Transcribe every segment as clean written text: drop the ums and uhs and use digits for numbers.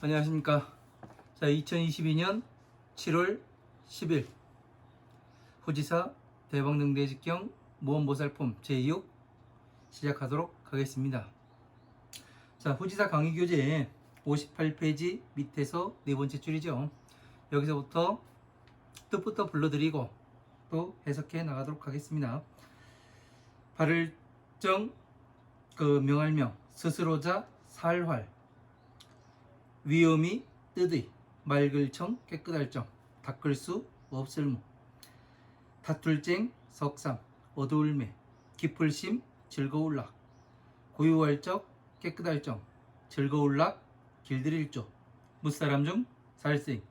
안녕하십니까. 자, 2022년 7월 10일 후지사 대박능대직경 모험보살품 제2육 시작하도록 하겠습니다. 자, 후지사 강의교재 58페이지 밑에서 네 번째 줄이죠. 여기서부터 뜻부터 불러드리고 또 해석해 나가도록 하겠습니다. 발을정 명할명 스스로자 살활 위험이 뜨의 맑을청 깨끗할정 닦을 수 없을무 다툴쟁 석삼 어두울매 깊을심 즐거울락 고유할적 깨끗할정 즐거울락 길들일조 무사람 중 살생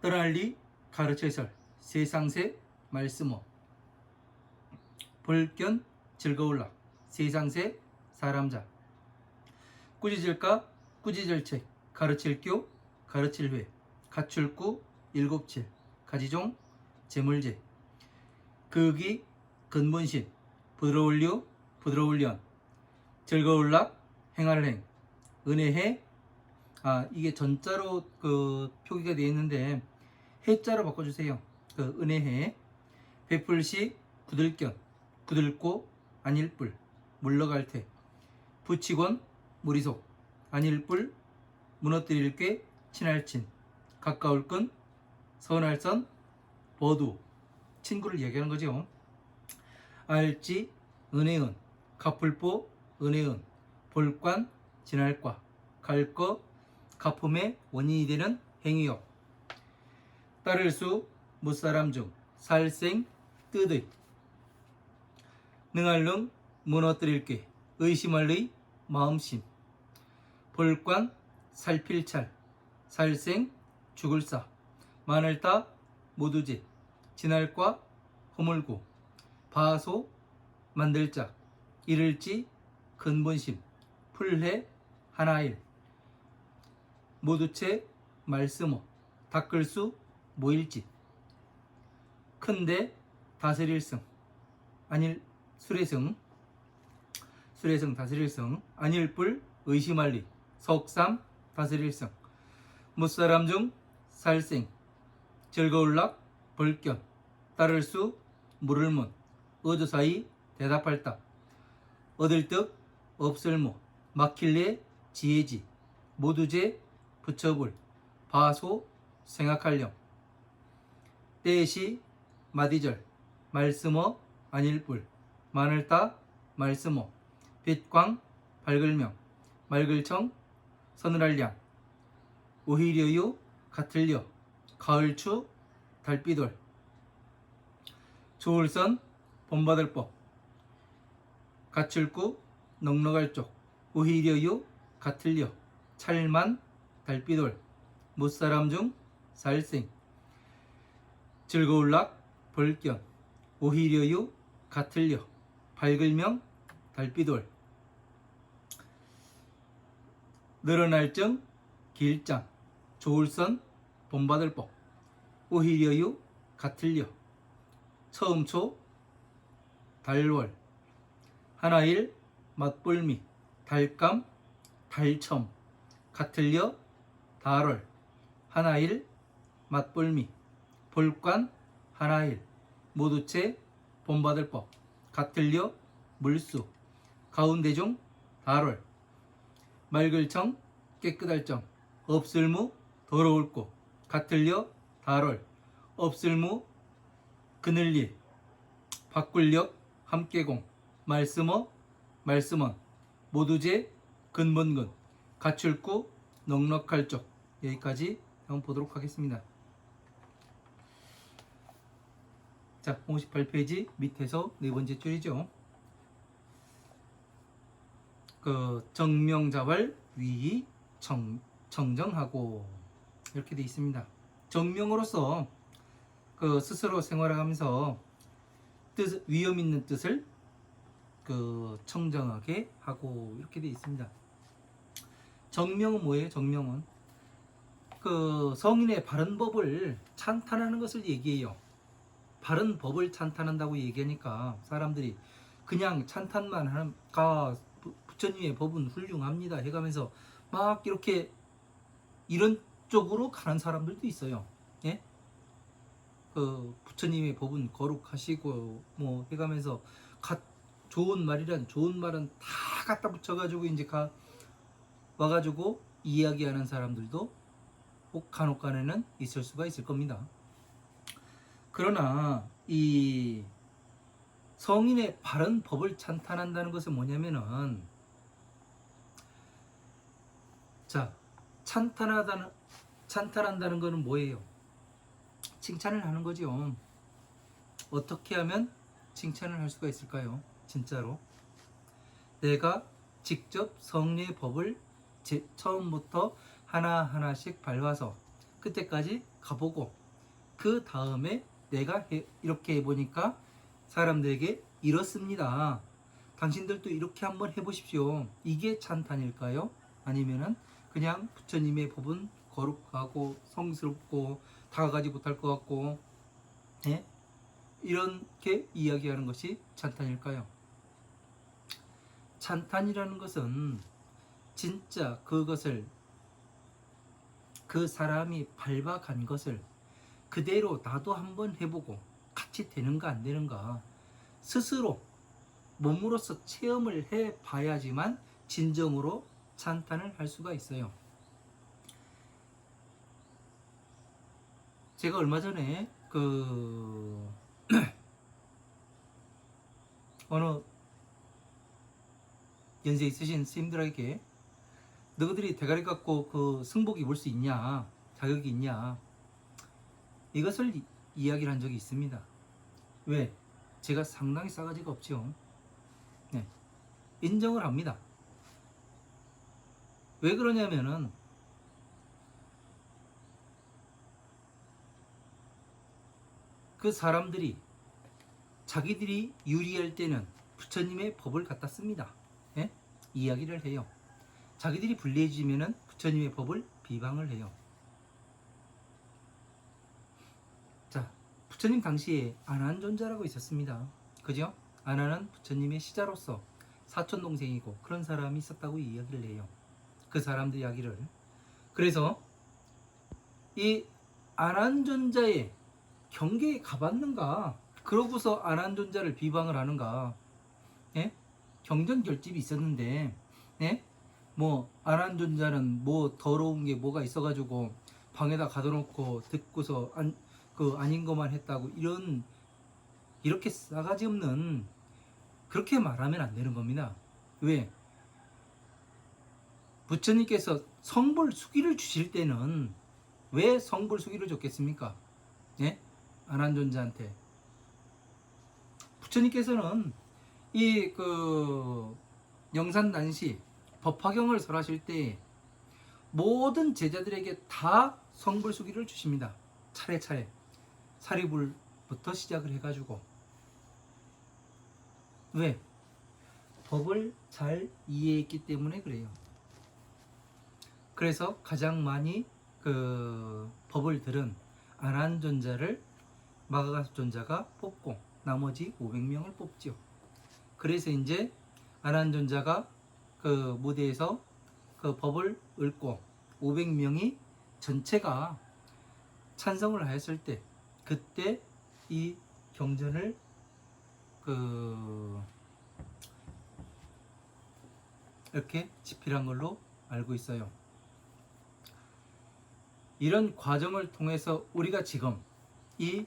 떠날리 가르쳐설 세상새 말씀어 볼견 즐거울락 세상새 사람자 꾸짖을까 꾸짖을책 가르칠교 가르칠회 가출구 일곱칠 가지종 재물제 극이 근본신 부드러울류 부드러울련 즐거울락 행할행 은혜해 이게 전자로 표기가 되어 있는데 해자로 바꿔주세요. 은혜해 베풀시 구들견 구들고 안일뿔 물러갈 테 부치곤 무리속 안일뿔 무너뜨릴 꽤 친할친 가까울 끈 선할선 버두 친구를 얘기하는 거죠. 알지 은혜은 가풀보 은혜은 볼관 진할과 갈거 가품의 원인이 되는 행위업 따를 수 무사람 중 살생 뜨의 능할능 무너뜨릴 게 의심할 의 마음심 볼관 살필찰 살생 죽을사 마늘따 모두지 진할과 허물고 바소 만들자 이를지 근본심 풀해 하나일 모두채 말씀어 닦을 수 모일짓 큰데 다스릴승 아닐 수레승 다스릴승 안일뿔 의심할리 석삼 다스릴승 무사람 중 살생 즐거울락 벌견 따를 수 물을문 어조사이 대답할다 얻을 듯 없을무 막힐래 지혜지 모두제 붙여볼 바소 생각할령 때시 마디절 말씀어 안일뿔 마늘따 말씀어 빛광 밝을명 맑을청 서늘할량 오히려요 같을려 가을추 달빛돌 좋을선 본받을법 가출구 넉넉할 쪽 오히려요 같을려 찰만 달빛돌 무사람 중 살생 즐거울락 벌견 오히려요 같을려 밝을명 달빛돌 늘어날정 길장 좋을선 본받을법 오히려요 같을려 처음초 달월 하나일 맛볼미 달감 달첨 같을려 달월 하나일 맛볼미 볼관 하나일 모두채 본받을법 같을려 물수 가운데종 달월 맑을청 깨끗할정 없을무 더러울고 같을려 달월 없을무 그늘일 바꿀력 함께공 말씀어 말씀언 모두제 근본근 가출구 넉넉할 적 여기까지 한번 보도록 하겠습니다. 자, 58페이지 밑에서 네 번째 줄이죠. 정명자왈 위이 정정하고 이렇게 되어 있습니다. 정명으로서 스스로 생활하면서 위험 있는 뜻을 청정하게 하고 이렇게 되어 있습니다. 정명은 뭐예요? 정명은 성인의 바른 법을 찬탄하는 것을 얘기해요. 바른 법을 찬탄한다고 얘기하니까 사람들이 그냥 찬탄만 하는 부처님의 법은 훌륭합니다 해가면서 막 이렇게 이런 쪽으로 가는 사람들도 있어요. 예? 그 부처님의 법은 거룩하시고 뭐 해가면서 좋은 말이란 좋은 말은 다 갖다 붙여가지고 이제 와가지고 이야기하는 사람들도 꼭 간혹간에는 있을 수가 있을 겁니다. 그러나 이 성인의 바른 법을 찬탄한다는 것은 뭐냐면은, 자, 찬탄한다는 것은 뭐예요? 칭찬을 하는 거죠. 어떻게 하면 칭찬을 할 수가 있을까요? 진짜로 내가 직접 성리의 법을 처음부터 하나하나씩 밟아서 끝에까지 가보고 그 다음에 내가 이렇게 해보니까 사람들에게 이렇습니다. 당신들도 이렇게 한번 해보십시오. 이게 찬탄일까요? 아니면은 그냥 부처님의 법은 거룩하고 성스럽고 다가가지 못할 것 같고, 예? 이렇게 이야기하는 것이 찬탄일까요? 찬탄이라는 것은 진짜 그것을, 그 사람이 밟아간 것을 그대로 나도 한번 해보고 같이 되는가 안 되는가 스스로 몸으로서 체험을 해봐야지만 진정으로 찬탄을 할 수가 있어요. 제가 얼마 전에 어느 연세 있으신 스님들에게 너희들이 대가리 갖고 그 승복 입을 수 있냐, 자격이 있냐, 이것을 이야기를 한 적이 있습니다. 왜? 제가 상당히 싸가지가 없죠. 네, 인정을 합니다. 왜 그러냐면은 그 사람들이 자기들이 유리할 때는 부처님의 법을 갖다 씁니다. 예? 이야기를 해요. 자기들이 불리해지면은 부처님의 법을 비방을 해요. 자, 부처님 당시에 안한존자라고 있었습니다. 그죠? 안한은 부처님의 시자로서 사촌 동생이고 그런 사람이 있었다고 이야기를 해요. 그 사람들 이야기를. 그래서 이 안한존자의 경계에 가봤는가? 그러고서 안한존자를 비방을 하는가? 예? 경전결집이 있었는데, 예? 뭐 안한존자는 뭐 더러운 게 뭐가 있어가지고 방에다 가둬놓고 듣고서 아닌 것만 했다고 이렇게 싸가지 없는, 그렇게 말하면 안 되는 겁니다. 왜? 부처님께서 성불수기를 주실 때는 왜 성불수기를 줬겠습니까? 예? 안한존자한테. 부처님께서는 영산난시 법화경을 설하실 때 모든 제자들에게 다 성불수기를 주십니다. 차례차례 사리불부터 시작을 해가지고. 왜? 법을 잘 이해했기 때문에 그래요. 그래서 가장 많이 법을 들은 안한존자를 마가가스존자가 뽑고 나머지 500명을 뽑죠. 그래서 이제 안한존자가 그 무대에서 그 법을 읊고 500명이 전체가 찬성을 하였을 때, 그때 이 경전을 이렇게 집필한 걸로 알고 있어요. 이런 과정을 통해서 우리가 지금 이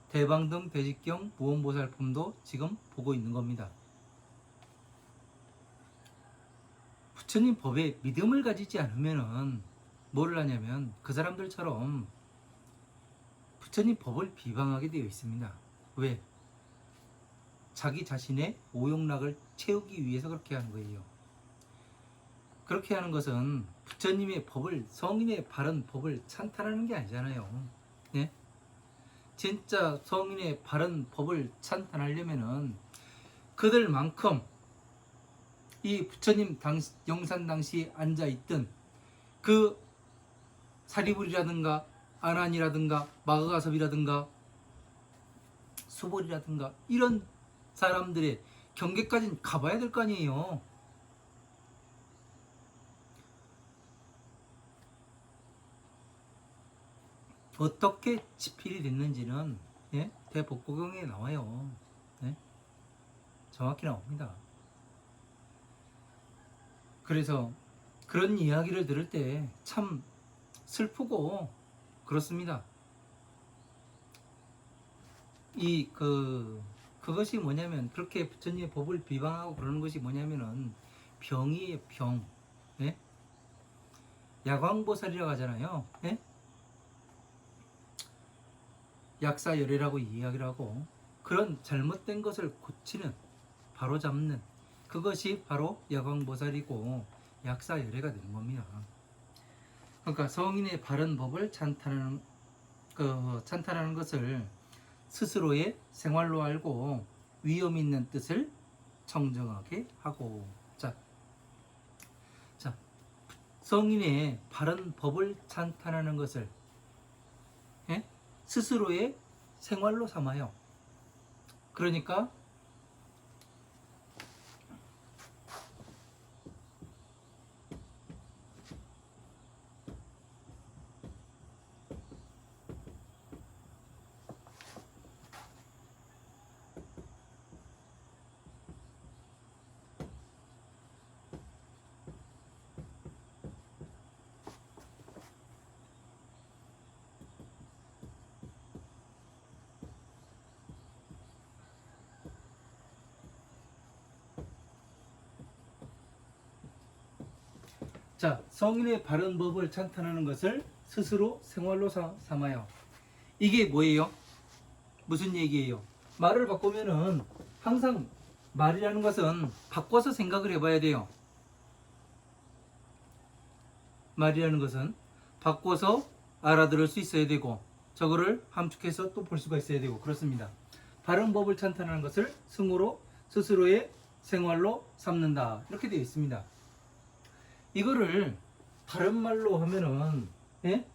대방등 대직경 무언보살품도 지금 보고 있는 겁니다. 부처님 법에 믿음을 가지지 않으면은 뭐를 하냐면 그 사람들처럼 부처님 법을 비방하게 되어 있습니다. 왜? 자기 자신의 오욕락을 채우기 위해서 그렇게 하는 거예요. 그렇게 하는 것은 부처님의 법을, 성인의 바른 법을 찬탄하는 게 아니잖아요. 네? 진짜 성인의 바른 법을 찬탄하려면은 그들만큼 이 부처님 영산 당시 앉아있던 그 사리불이라든가 안한이라든가 마가가섭이라든가 수볼이라든가 이런 사람들의 경계까지는 가봐야 될 거 아니에요. 어떻게 집필이 됐는지는 예? 대법고경에 나와요. 예? 정확히 나옵니다. 그래서 그런 이야기를 들을 때 참 슬프고 그렇습니다. 그것이 뭐냐면, 그렇게 부처님의 법을 비방하고 그러는 것이 뭐냐면은 병이에요, 병. 예? 야광보살이라고 하잖아요. 예? 약사열애라고 이야기를 하고, 그런 잘못된 것을 고치는, 바로잡는, 그것이 바로 야광보살이고 약사열애가 되는 겁니다. 그러니까 성인의 바른 법을 찬탄하는 것을 스스로의 생활로 알고 위험 있는 뜻을 청정하게 하고. 자, 성인의 바른 법을 찬탄하는 것을 예? 스스로의 생활로 삼아요. 그러니까 성인의 바른 법을 찬탄하는 것을 스스로 생활로 삼아요. 이게 뭐예요? 무슨 얘기예요? 말을 바꾸면은 항상 말이라는 것은 바꿔서 생각을 해봐야 돼요. 말이라는 것은 바꿔서 알아들을 수 있어야 되고, 저거를 함축해서 또 볼 수가 있어야 되고, 그렇습니다. 바른 법을 찬탄하는 것을 승으로 스스로의 생활로 삼는다, 이렇게 되어 있습니다. 이거를 다른 말로 하면은 예?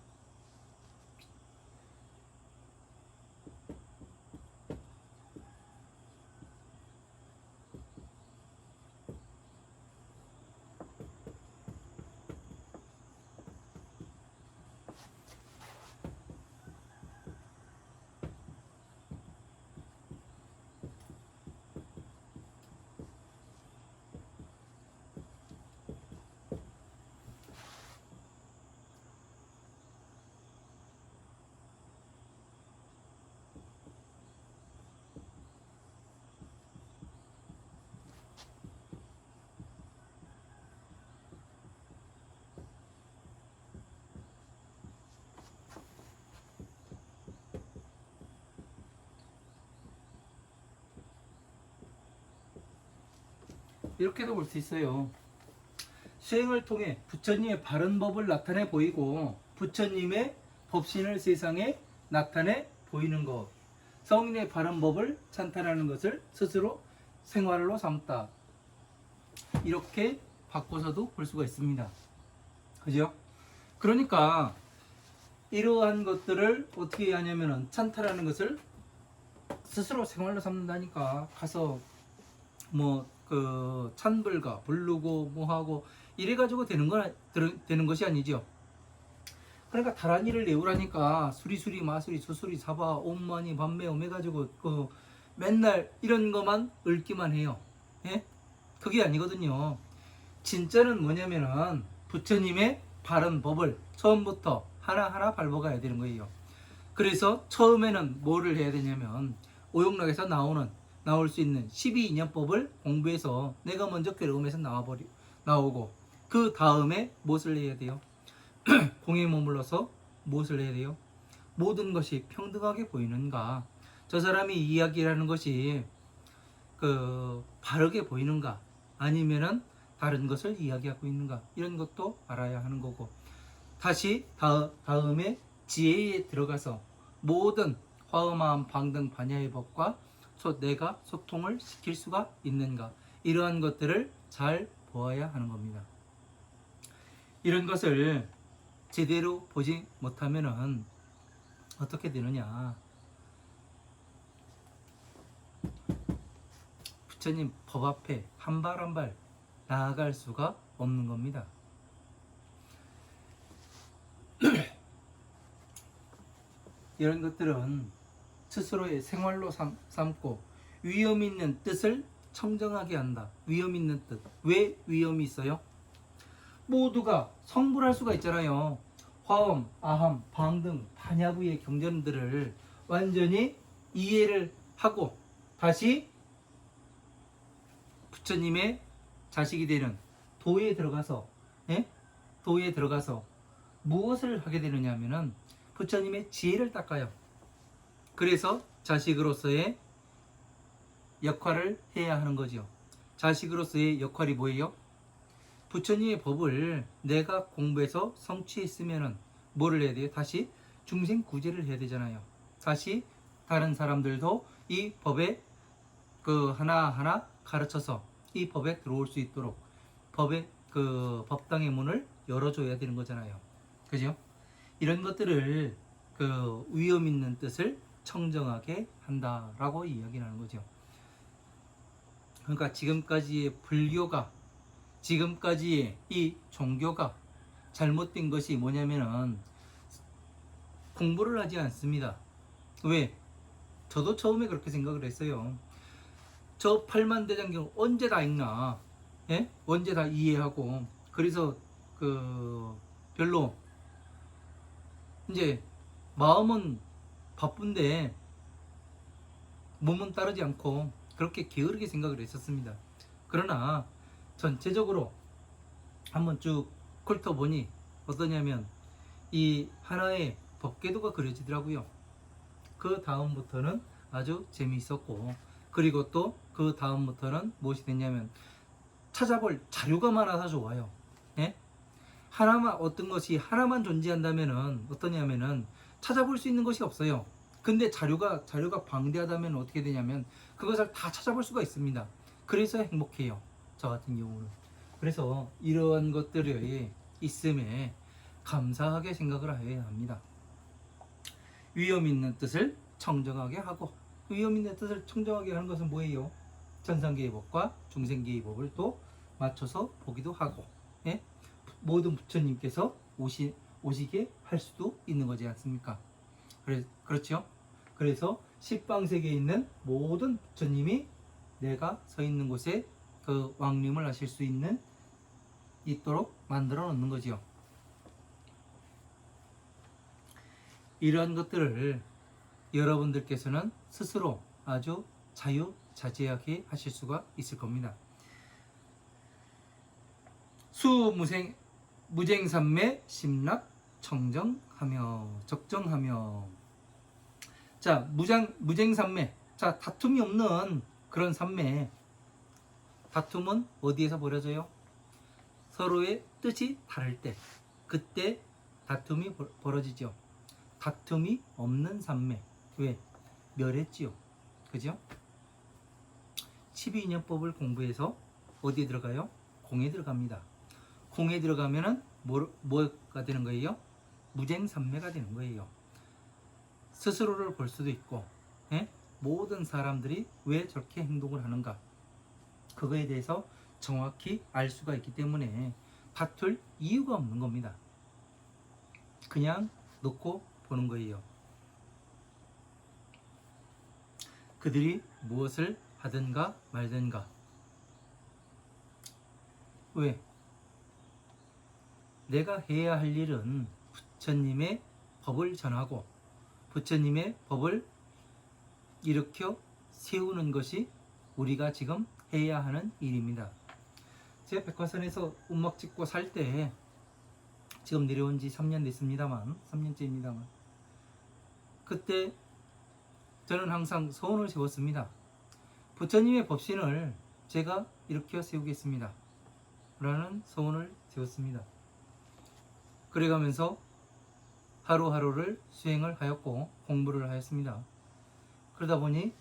이렇게도 볼 수 있어요. 수행을 통해 부처님의 바른 법을 나타내 보이고 부처님의 법신을 세상에 나타내 보이는 것, 성인의 바른 법을 찬탄하는 것을 스스로 생활로 삼다, 이렇게 바꿔서도 볼 수가 있습니다. 그죠? 그러니까 이러한 것들을 어떻게 하냐면은, 찬탄하는 것을 스스로 생활로 삼는다니까, 가서 찬불가 부르고 뭐하고 이래가지고 되는 것이 아니죠. 그러니까 다란이를 내우라니까 수리수리 마수리 수수리 사바 옴마니 밤매옴 해가지고 맨날 이런 것만 읊기만 해요. 예? 그게 아니거든요. 진짜는 뭐냐면은 부처님의 바른 법을 처음부터 하나하나 밟아가야 되는 거예요. 그래서 처음에는 뭐를 해야 되냐면, 오용락에서 나올 수 있는 12인연법을 공부해서 내가 먼저 괴로움에서 나오고, 그 다음에 무엇을 해야 돼요? 공에 머물러서 무엇을 해야 돼요? 모든 것이 평등하게 보이는가? 저 사람이 이야기하는 것이 바르게 보이는가? 아니면은 다른 것을 이야기하고 있는가? 이런 것도 알아야 하는 거고, 다시 다음에 지혜에 들어가서 모든 화엄한 방등 반야의 법과 내가 소통을 시킬 수가 있는가, 이러한 것들을 잘 보아야 하는 겁니다. 이런 것을 제대로 보지 못하면은 어떻게 되느냐, 부처님 법 앞에 한 발 한 발 나아갈 수가 없는 겁니다. 이런 것들은 스스로의 생활로 삼고 위험 있는 뜻을 청정하게 한다. 위험 있는 뜻. 왜 위험이 있어요? 모두가 성불할 수가 있잖아요. 화엄, 아함, 방 등 반야부의 경전들을 완전히 이해를 하고 다시 부처님의 자식이 되는 도에 들어가서, 예? 도에 들어가서 무엇을 하게 되느냐 하면은 부처님의 지혜를 닦아요. 그래서 자식으로서의 역할을 해야 하는 거죠. 자식으로서의 역할이 뭐예요? 부처님의 법을 내가 공부해서 성취했으면은 뭐를 해야 돼요? 다시 중생 구제를 해야 되잖아요. 다시 다른 사람들도 이 법에 그 하나하나 가르쳐서 이 법에 들어올 수 있도록 법의 그 법당의 문을 열어줘야 되는 거잖아요. 그죠? 이런 것들을 그 위험 있는 뜻을 청정하게 한다라고 이야기하는 거죠. 그러니까 지금까지의 불교가, 지금까지의 이 종교가 잘못된 것이 뭐냐면은 공부를 하지 않습니다. 왜? 저도 처음에 그렇게 생각을 했어요. 저 팔만대장경 언제 다 읽나? 예? 언제 다 이해하고. 그래서 그 별로 이제 마음은 바쁜데 몸은 따르지 않고 그렇게 게으르게 생각을 했었습니다. 그러나 전체적으로 한번 쭉 훑어보니 어떠냐면 이 하나의 법궤도가 그려지더라고요. 그 다음부터는 아주 재미있었고, 그리고 또 그 다음부터는 무엇이 됐냐면 찾아볼 자료가 많아서 좋아요. 예? 하나만, 어떤 것이 하나만 존재한다면은 어떠냐면은 찾아볼 수 있는 것이 없어요. 근데 자료가 방대하다면 어떻게 되냐면 그것을 다 찾아볼 수가 있습니다. 그래서 행복해요. 저 같은 경우는. 그래서 이러한 것들이 있음에 감사하게 생각을 해야 합니다. 위험 있는 뜻을 청정하게 하고, 위험 있는 뜻을 청정하게 하는 것은 뭐예요? 천상계의 법과 중생계의 법을 또 맞춰서 보기도 하고, 예? 모든 부처님께서 오시게 할 수도 있는 거지 않습니까? 그렇죠? 그래서 십방세계에 있는 모든 부처님이 내가 서 있는 곳에 그 왕림을 하실 수 있도록 만들어 놓는 거지요. 이러한 것들을 여러분들께서는 스스로 아주 자유자재하게 하실 수가 있을 겁니다. 무쟁삼매 심락 청정하며 적정하며. 자, 무쟁삼매. 자, 다툼이 없는 그런 삼매. 다툼은 어디에서 벌어져요? 서로의 뜻이 다를 때, 그때 다툼이 벌어지죠. 다툼이 없는 삼매. 왜? 멸했지요. 그죠? 12인연법을 공부해서 어디에 들어가요? 공에 들어갑니다. 공에 들어가면은 뭐가 되는 거예요? 무쟁삼매가 되는 거예요. 스스로를 볼 수도 있고, 예? 모든 사람들이 왜 저렇게 행동을 하는가, 그거에 대해서 정확히 알 수가 있기 때문에 다툴 이유가 없는 겁니다. 그냥 놓고 보는 거예요. 그들이 무엇을 하든가 말든가. 왜? 내가 해야 할 일은 부처님의 법을 전하고 부처님의 법을 일으켜 세우는 것이 우리가 지금 해야 하는 일입니다. 제가 백화선에서 음악 찍고 살 때, 지금 내려온 지 3년 됐습니다만, 3년째입니다만, 그때 저는 항상 소원을 세웠습니다. 부처님의 법신을 제가 일으켜 세우겠습니다 라는 소원을 세웠습니다. 그래가면서 하루하루를 수행을 하였고 공부를 하였습니다. 그러다 보니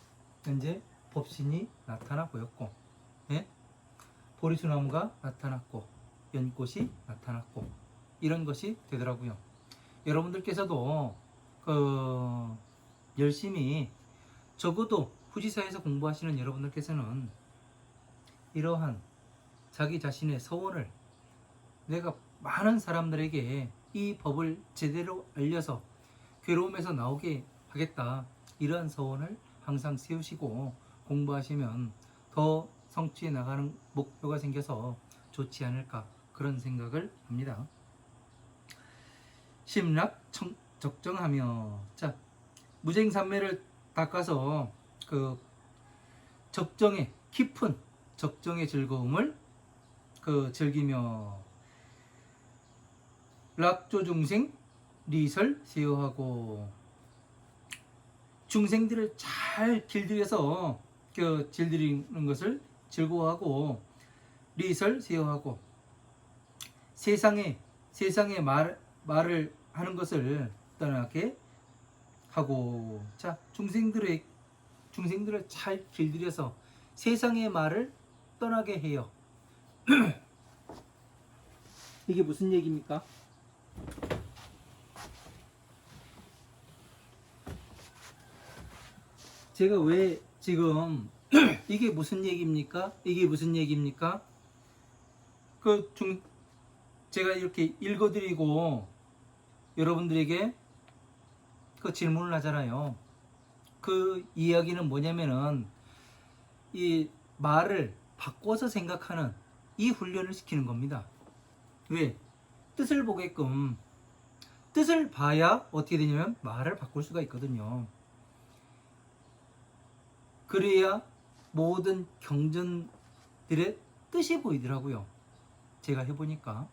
현재 법신이 나타나 보였고, 예? 보리수나무가 나타났고 연꽃이 나타났고 이런 것이 되더라고요. 여러분들께서도 열심히, 적어도 후지사에서 공부하시는 여러분들께서는 이러한 자기 자신의 소원을 내가 많은 사람들에게 이 법을 제대로 알려서 괴로움에서 나오게 하겠다. 이러한 소원을 항상 세우시고 공부하시면 더 성취해 나가는 목표가 생겨서 좋지 않을까, 그런 생각을 합니다. 심락 적정하며, 자, 무쟁산매를 닦아서 그 적정의 깊은 적정의 즐거움을 즐기며 락조중생 리설 세요하고, 중생들을 잘 길들여서 길들이는 것을 즐거워하고, 리설 세요하고, 세상에 말을 하는 것을 떠나게 하고. 자, 중생들을 잘 길들여서 세상의 말을 떠나게 해요. 이게 무슨 얘기입니까? 제가 왜 지금 이게 무슨 얘기입니까? 이게 무슨 얘기입니까? 제가 이렇게 읽어드리고 여러분들에게 질문을 하잖아요. 그 이야기는 뭐냐면은 이 말을 바꿔서 생각하는 이 훈련을 시키는 겁니다. 왜? 뜻을 보게끔, 뜻을 봐야 어떻게 되냐면 말을 바꿀 수가 있거든요. 그래야 모든 경전들의 뜻이 보이더라고요. 제가 해보니까.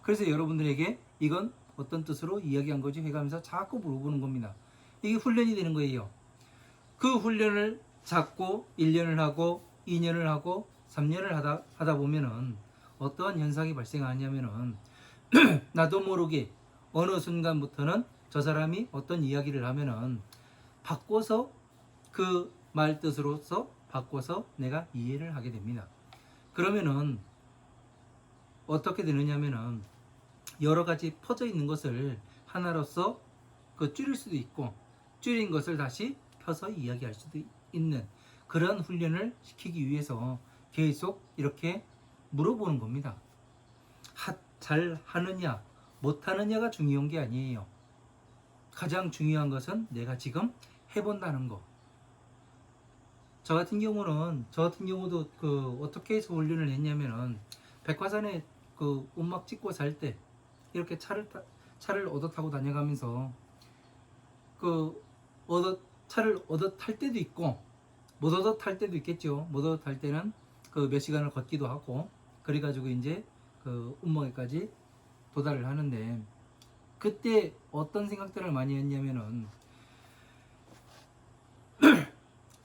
그래서 여러분들에게 이건 어떤 뜻으로 이야기한 거지 해가면서 자꾸 물어보는 겁니다. 이게 훈련이 되는 거예요. 그 훈련을 자꾸 1년을 하고 2년을 하고 3년을 하다 보면은 어떠한 현상이 발생하냐면은 나도 모르게 어느 순간부터는 저 사람이 어떤 이야기를 하면은 바꿔서 그 말 뜻으로서 바꿔서 내가 이해를 하게 됩니다. 그러면은 어떻게 되느냐면은 여러 가지 퍼져 있는 것을 하나로서 줄일 수도 있고, 줄인 것을 다시 펴서 이야기할 수도 있는 그런 훈련을 시키기 위해서 계속 이렇게 물어보는 겁니다. 잘 하느냐 못하느냐가 중요한 게 아니에요. 가장 중요한 것은 내가 지금 해본다는 거. 저 같은 경우도 어떻게 해서 훈련을 했냐면은 백화산에 음악 찍고 살 때 이렇게 차를 얻어 타고 다녀가면서 차를 얻어 탈 때도 있고 못 얻어 탈 때도 있겠죠. 못 얻어 탈 때는 몇 시간을 걷기도 하고, 그래가지고 이제 음악에까지 도달을 하는데, 그때 어떤 생각들을 많이 했냐면은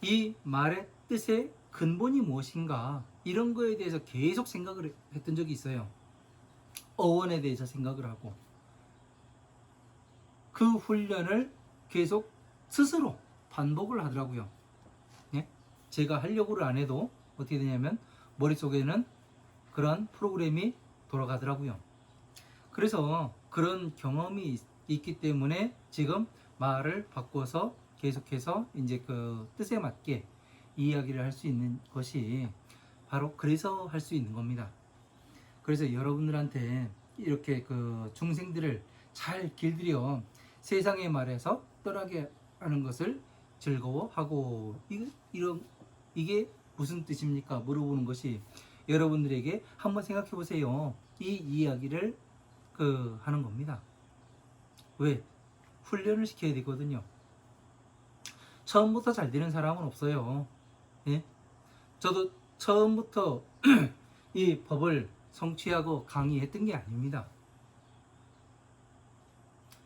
이 말의 뜻의 근본이 무엇인가, 이런 거에 대해서 계속 생각을 했던 적이 있어요. 어원에 대해서 생각을 하고, 그 훈련을 계속 스스로 반복을 하더라고요. 네? 제가 하려고를 안 해도 어떻게 되냐면 머릿속에는 그런 프로그램이 돌아가더라고요. 그래서 그런 경험이 있기 때문에 지금 말을 바꿔서 계속해서 이제 뜻에 맞게 이야기를 할 수 있는 것이 바로 그래서 할 수 있는 겁니다. 그래서 여러분들한테 이렇게 중생들을 잘 길들여 세상의 말에서 떠나게 하는 것을 즐거워하고, 이게 무슨 뜻입니까? 물어보는 것이 여러분들에게 한번 생각해 보세요. 이 이야기를 하는 겁니다. 왜? 훈련을 시켜야 되거든요. 처음부터 잘 되는 사람은 없어요. 예? 저도 처음부터 이 법을 성취하고 강의했던 게 아닙니다.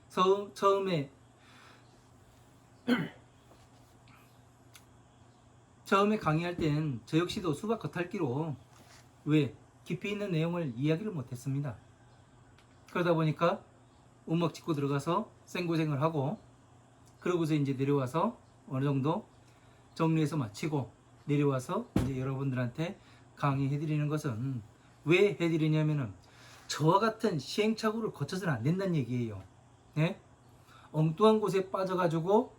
처음에 강의할 땐 저 역시도 수박 겉핥기로 왜 깊이 있는 내용을 이야기를 못했습니다. 그러다 보니까 음악 찍고 들어가서 생고생을 하고, 그러고서 이제 내려와서 어느 정도 정리해서 마치고 내려와서 이제 여러분들한테 강의해드리는 것은 왜 해드리냐면은 저와 같은 시행착오를 거쳐서는 안 된다는 얘기예요. 네? 엉뚱한 곳에 빠져가지고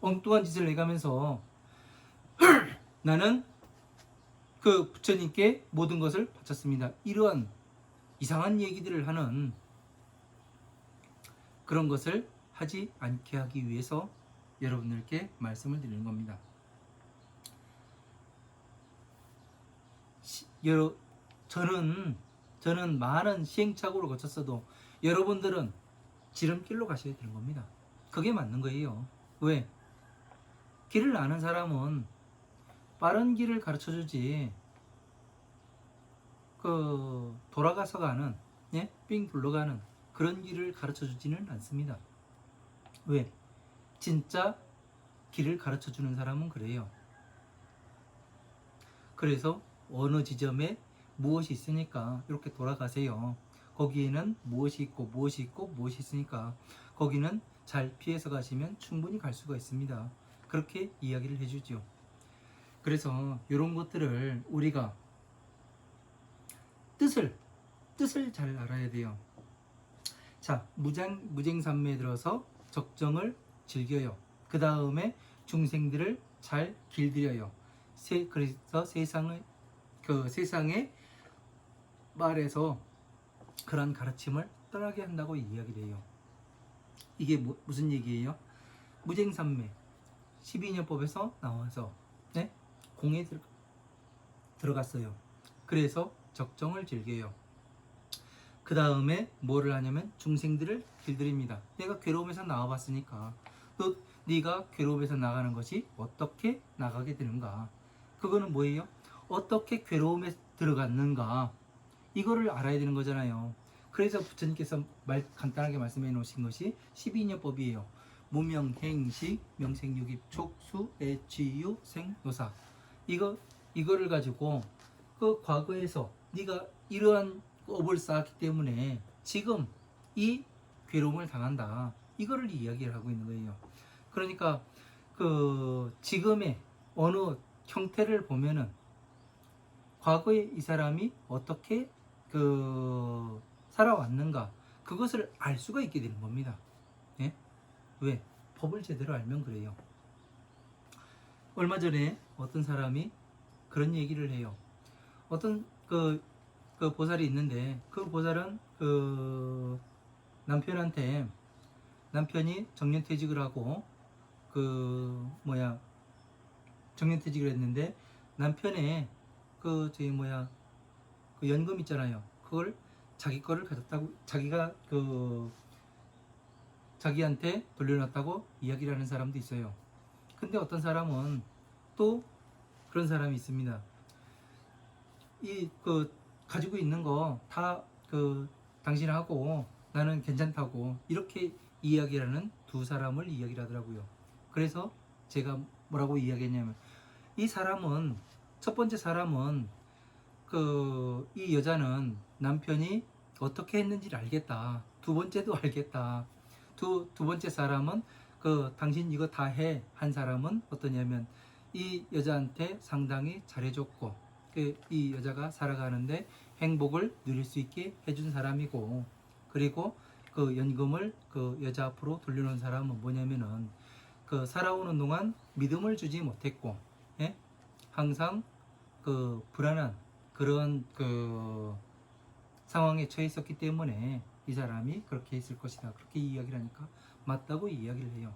엉뚱한 짓을 해가면서 나는 부처님께 모든 것을 바쳤습니다, 이러한 이상한 얘기들을 하는 그런 것을 하지 않게 하기 위해서 여러분들께 말씀을 드리는 겁니다. 저는 많은 시행착오를 거쳤어도 여러분들은 지름길로 가셔야 되는 겁니다. 그게 맞는 거예요. 왜? 길을 아는 사람은 빠른 길을 가르쳐 주지, 돌아가서 가는, 예? 삥 둘러가는 그런 길을 가르쳐 주지는 않습니다. 왜? 진짜 길을 가르쳐 주는 사람은 그래요. 그래서 어느 지점에 무엇이 있으니까 이렇게 돌아가세요. 거기에는 무엇이 있고 무엇이 있고 무엇이 있으니까 거기는 잘 피해서 가시면 충분히 갈 수가 있습니다. 그렇게 이야기를 해주죠. 그래서 이런 것들을 우리가 뜻을 잘 알아야 돼요. 자, 무쟁삼매에 들어서 적정을 즐겨요. 그 다음에 중생들을 잘 길들여요. 그래서 세상의 말에서 그런 가르침을 떠나게 한다고 이야기를 해요. 이게 무슨 얘기예요? 무쟁삼매 12년법에서 나와서 네? 공에 들어갔어요. 그래서 적정을 즐겨요. 그 다음에 뭐를 하냐면 중생들을 길들입니다. 내가 괴로움에서 나와봤으니까 또 네가 괴로움에서 나가는 것이 어떻게 나가게 되는가, 그거는 뭐예요? 어떻게 괴로움에 들어갔는가, 이거를 알아야 되는 거잖아요. 그래서 부처님께서 간단하게 말씀해 놓으신 것이 12인연법이에요. 무명행식 명생육입 촉수 애취유 생노사. 이거를 가지고 그 과거에서 네가 이러한 업을 쌓았기 때문에 지금 이 괴로움을 당한다, 이거를 이야기를 하고 있는 거예요. 그러니까 지금의 어느 형태를 보면은 과거에 이 사람이 어떻게 살아왔는가, 그것을 알 수가 있게 되는 겁니다. 예? 왜? 법을 제대로 알면 그래요. 얼마 전에 어떤 사람이 그런 얘기를 해요. 어떤 보살이 있는데 그 보살은 남편이 정년퇴직을 하고 정년퇴직을 했는데 남편의 연금 있잖아요. 그걸 자기 거를 가졌다고, 자기가 자기한테 돌려놨다고 이야기를 하는 사람도 있어요. 근데 어떤 사람은 또 그런 사람이 있습니다. 가지고 있는 거 다 당신하고 나는 괜찮다고 이렇게 이야기를 하는 두 사람을 이야기를 하더라고요. 그래서 제가 뭐라고 이야기했냐면, 첫 번째 사람은 이 여자는 남편이 어떻게 했는지를 알겠다. 두 번째도 알겠다. 두 번째 사람은 당신 이거 다 해 한 사람은 어떠냐면, 이 여자한테 상당히 잘해줬고 이 여자가 살아가는데 행복을 누릴 수 있게 해준 사람이고, 그리고 연금을 여자 앞으로 돌려놓은 사람은 뭐냐면은 살아오는 동안 믿음을 주지 못했고, 예? 항상 불안한 그런 상황에 처해 있었기 때문에 이 사람이 그렇게 했을 것이다, 그렇게 이야기를 하니까 맞다고 이야기를 해요.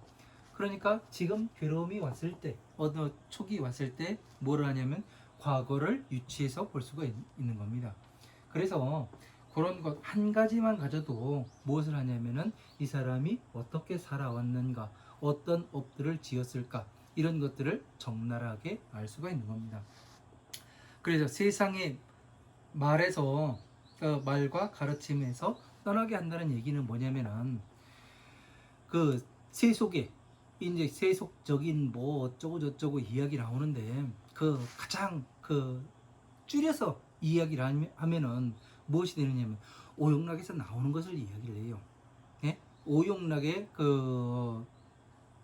그러니까 지금 괴로움이 왔을 때, 어느 촉이 왔을 때 뭐를 하냐면 과거를 유치해서 볼 수가 있는 겁니다. 그래서 그런 것 한 가지만 가져도 무엇을 하냐면은 이 사람이 어떻게 살아왔는가, 어떤 업들을 지었을까, 이런 것들을 적나라하게 알 수가 있는 겁니다. 그래서 세상의 말과 가르침에서 떠나게 한다는 얘기는 뭐냐면은 세속에 이제 세속적인 뭐 어쩌고 저쩌고 이야기 나오는데 가장 줄여서 이야기를 하면은 무엇이 되느냐면 오용락에서 나오는 것을 이야기를 해요. 예? 오용락에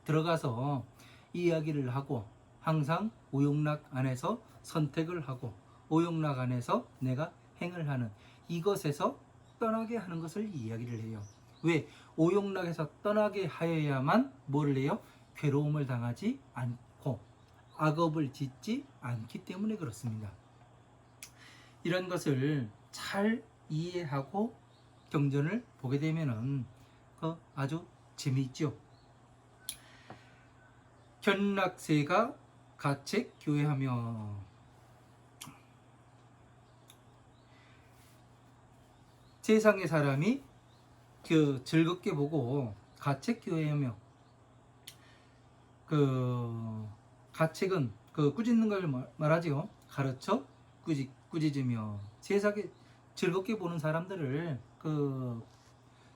들어가서 이야기를 하고, 항상 오용락 안에서 선택을 하고 오용락 안에서 내가 행을 하는 이것에서 떠나게 하는 것을 이야기를 해요. 왜? 오용락에서 떠나게 하여야만 뭐를 해요? 괴로움을 당하지 않고 악업을 짓지 않기 때문에 그렇습니다. 이런 것을 잘 이해하고 경전을 보게 되면은 아주 재미있죠. 견락세가 가책 교회하며. 세상의 사람이 그 즐겁게 보고 가책 교회하며, 그 가책은 그 꾸짖는 걸 말하지요. 가르쳐 꾸짖으며. 세상에 즐겁게 보는 사람들을 그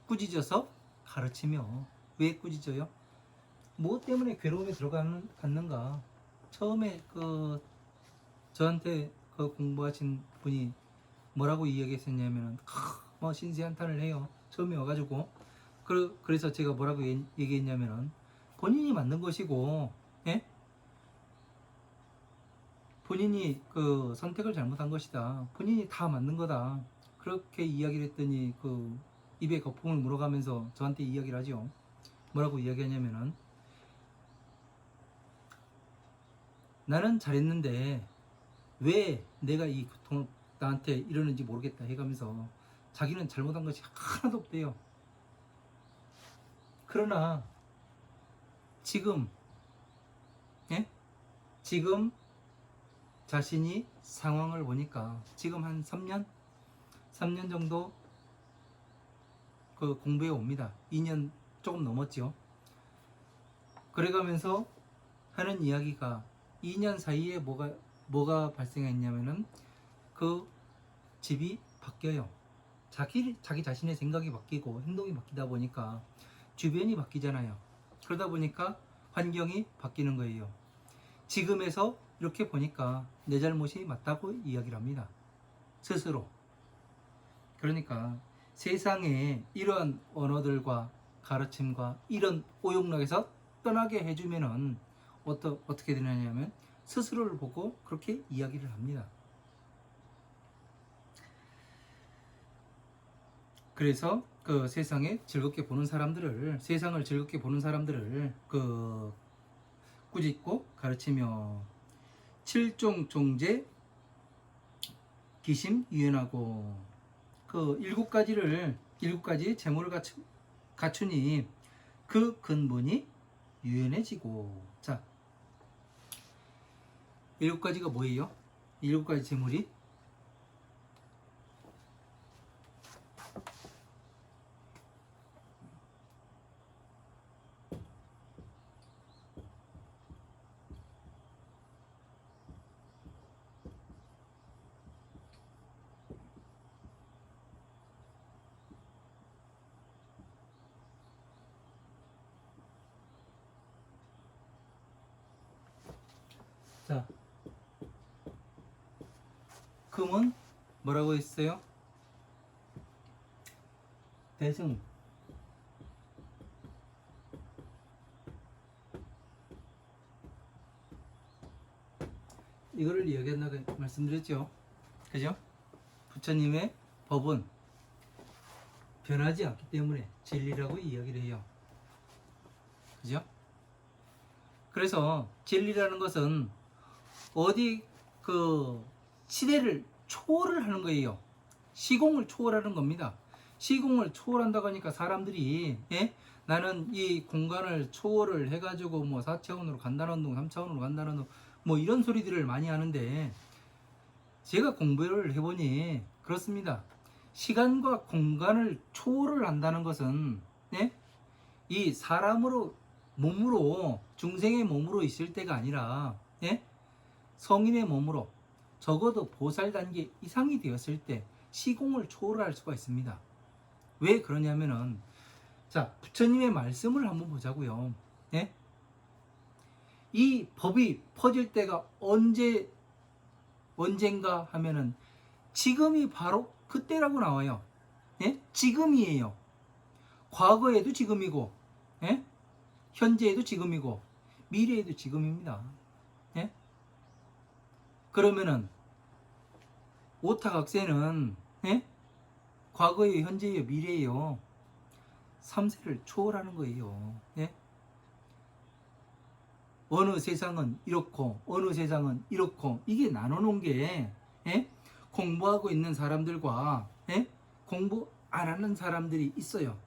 꾸짖어서 가르치며. 왜 꾸짖어요? 뭐 때문에 괴로움에 갔는가? 처음에 그 저한테 그 공부하신 분이 뭐라고 이야기했었냐면, 뭐 신세한탄을 해요. 처음에 와가지고. 그래서 제가 뭐라고 얘기했냐면은, 본인이 만든 것이고, 예? 본인이 그 선택을 잘못한 것이다. 본인이 다 만든 거다. 그렇게 이야기를 했더니 그 입에 거품을 물어가면서 저한테 이야기를 하죠. 뭐라고 이야기하냐면은, 나는 잘했는데 왜 내가 이 고통을 나한테 이러는지 모르겠다 해가면서 자기는 잘못한 것이 하나도 없대요. 그러나 지금, 예? 지금 자신이 상황을 보니까 지금 한 3년 정도 그 공부해 옵니다. 2년 조금 넘었죠. 그래가면서 하는 이야기가, 2년 사이에 뭐가 발생했냐면은 그 집이 바뀌어요. 자기 자신의 생각이 바뀌고 행동이 바뀌다 보니까 주변이 바뀌잖아요. 그러다 보니까 환경이 바뀌는 거예요. 지금에서 이렇게 보니까 내 잘못이 맞다고 이야기를 합니다. 스스로. 그러니까 세상에 이러한 언어들과 가르침과 이런 오용락에서 떠나게 해주면은 어떻게 되느냐면 스스로를 보고 그렇게 이야기를 합니다. 그래서 그 세상을 즐겁게 보는 사람들을 그 꾸짖고 가르치며, 칠종 종제 기심 유연하고. 그 7가지 재물을 갖추니 그 근본이 유연해지고. 자, 7가지가 뭐예요? 7가지 재물이 자, 금은 뭐라고 했어요? 대승. 이거를 이야기한다고 말씀드렸죠. 그죠? 부처님의 법은 변하지 않기 때문에 진리라고 이야기를 해요. 그죠? 그래서 진리라는 것은 어디 그 시대를 초월을 하는 거예요. 시공을 초월하는 겁니다. 시공을 초월한다고 하니까 사람들이, 예? 나는 이 공간을 초월을 해가지고 뭐 4차원으로 간다는 둥, 3차원으로 간다는 둥, 뭐 이런 소리들을 많이 하는데, 제가 공부를 해보니 그렇습니다. 시간과 공간을 초월을 한다는 것은, 예? 이 사람으로 몸으로, 중생의 몸으로 있을 때가 아니라, 예? 성인의 몸으로 적어도 보살 단계 이상이 되었을 때 시공을 초월할 수가 있습니다. 왜 그러냐면은, 자, 부처님의 말씀을 한번 보자고요. 예? 이 법이 퍼질 때가 언젠가 하면은 지금이 바로 그때라고 나와요. 예? 지금이에요. 과거에도 지금이고, 예? 현재에도 지금이고, 미래에도 지금입니다. 예? 그러면은 오타각세는, 예? 과거예요, 현재예요, 미래예요. 3세를 초월하는 거예요. 예? 어느 세상은 이렇고 어느 세상은 이렇고, 이게 나눠놓은 게, 예? 공부하고 있는 사람들과, 예? 공부 안 하는 사람들이 있어요.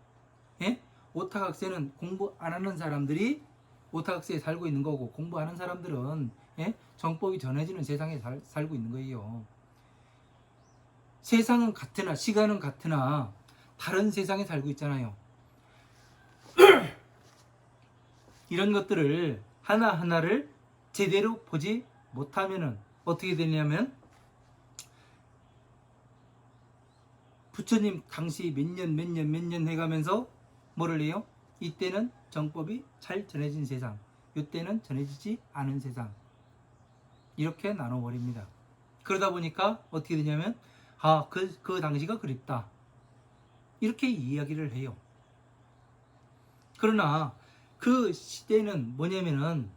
예? 오타각세는 공부 안 하는 사람들이 오타각세에 살고 있는 거고, 공부하는 사람들은 정법이 전해지는 세상에 살고 있는 거예요. 세상은 같으나, 시간은 같으나 다른 세상에 살고 있잖아요. 이런 것들을 하나하나를 제대로 보지 못하면은 어떻게 되냐면, 부처님 당시 몇 년 해가면서 뭐를 해요? 이때는 정법이 잘 전해진 세상, 이때는 전해지지 않은 세상, 이렇게 나눠버립니다. 그러다 보니까 어떻게 되냐면, 그 당시가 그립다, 이렇게 이야기를 해요. 그러나 그 시대는 뭐냐면은